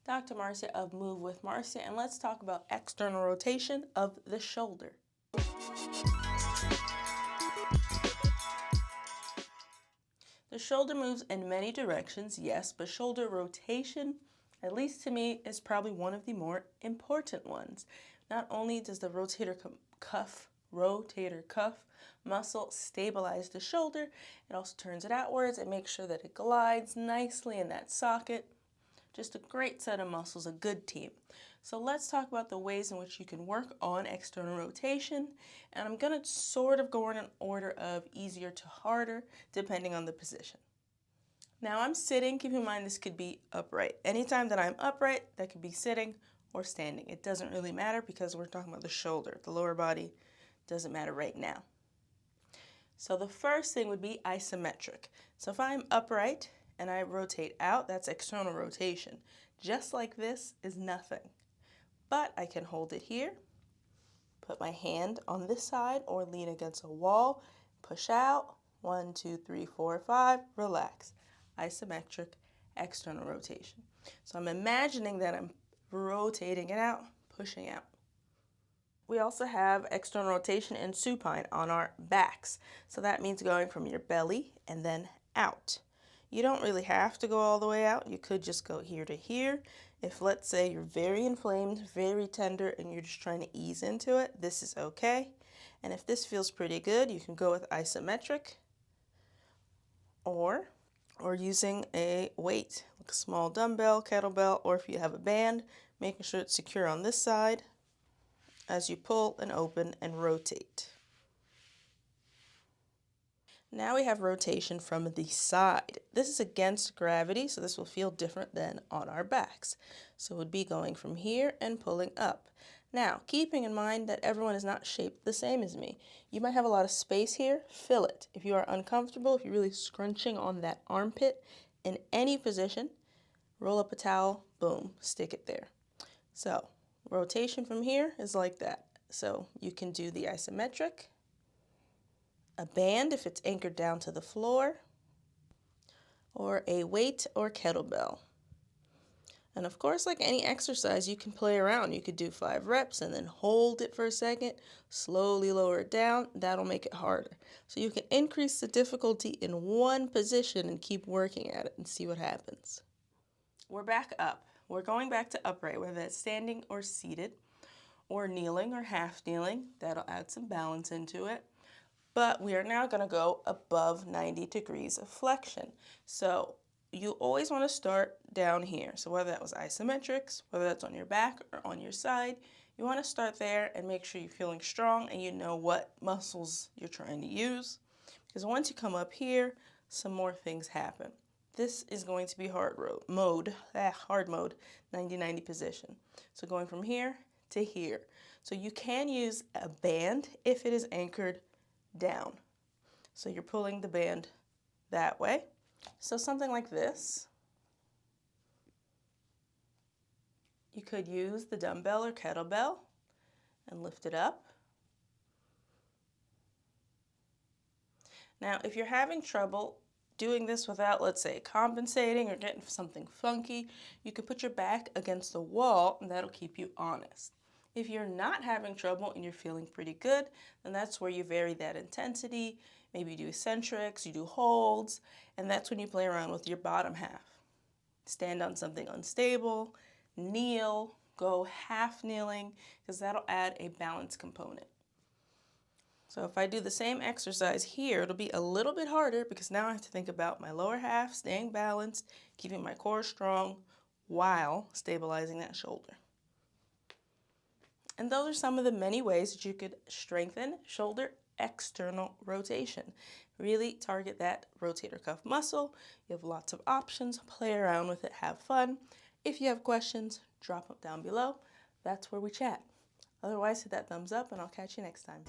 Dr. Marcia of Move with Marcia, and let's talk about external rotation of the shoulder. The shoulder moves in many directions, yes, but shoulder rotation, at least to me, is probably one of the more important ones. Not only does the rotator cuff muscle stabilize the shoulder, it also turns it outwards and makes sure that it glides nicely in that socket. Just a great set of muscles, a good team. So let's talk about the ways in which you can work on external rotation. And I'm going to sort of go in an order of easier to harder, depending on the position. Now I'm sitting. Keep in mind this could be upright. Anytime that I'm upright, that could be sitting or standing. It doesn't really matter because we're talking about the shoulder. The lower body doesn't matter right now. So the first thing would be isometric. So if I'm upright and I rotate out, that's external rotation. Just like this is nothing. But I can hold it here, put my hand on this side or lean against a wall, push out, 1, 2, 3, 4, 5, relax. Isometric external rotation. So I'm imagining that I'm rotating it out, pushing out. We also have external rotation in supine on our backs. So that means going from your belly and then out. You don't really have to go all the way out. You could just go here to here. If, let's say, you're very inflamed, very tender, and you're just trying to ease into it, this is okay. And if this feels pretty good, you can go with isometric or using a weight, like a small dumbbell, kettlebell, or if you have a band, making sure it's secure on this side as you pull and open and rotate. Now we have rotation from the side. This is against gravity, so this will feel different than on our backs. So it would be going from here and pulling up. Now, keeping in mind that everyone is not shaped the same as me. You might have a lot of space here, fill it. If you are uncomfortable, if you're really scrunching on that armpit in any position, roll up a towel, boom, stick it there. So, rotation from here is like that. So you can do the isometric, a band if it's anchored down to the floor, or a weight or kettlebell. And of course, like any exercise, you can play around. You could do 5 reps and then hold it for a second, slowly lower it down. That'll make it harder. So you can increase the difficulty in one position and keep working at it and see what happens. We're back up. We're going back to upright, whether that's standing or seated, or kneeling or half kneeling. That'll add some balance into it. But we are now going to go above 90 degrees of flexion. So you always want to start down here. So whether that was isometrics, whether that's on your back or on your side, you want to start there and make sure you're feeling strong and you know what muscles you're trying to use. Because once you come up here, some more things happen. This is going to be hard mode, 90-90 position. So going from here to here. So you can use a band if it is anchored down. So you're pulling the band that way. So something like this. You could use the dumbbell or kettlebell and lift it up. Now, if you're having trouble doing this without, let's say, compensating or getting something funky, you can put your back against the wall and that'll keep you honest. If you're not having trouble and you're feeling pretty good, then that's where you vary that intensity. Maybe you do eccentrics, you do holds, and that's when you play around with your bottom half. Stand on something unstable, kneel, go half kneeling, because that'll add a balance component. So if I do the same exercise here, it'll be a little bit harder because now I have to think about my lower half, staying balanced, keeping my core strong while stabilizing that shoulder. And those are some of the many ways that you could strengthen shoulder external rotation. Really target that rotator cuff muscle. You have lots of options. Play around with it. Have fun. If you have questions, drop them down below. That's where we chat. Otherwise, hit that thumbs up and I'll catch you next time.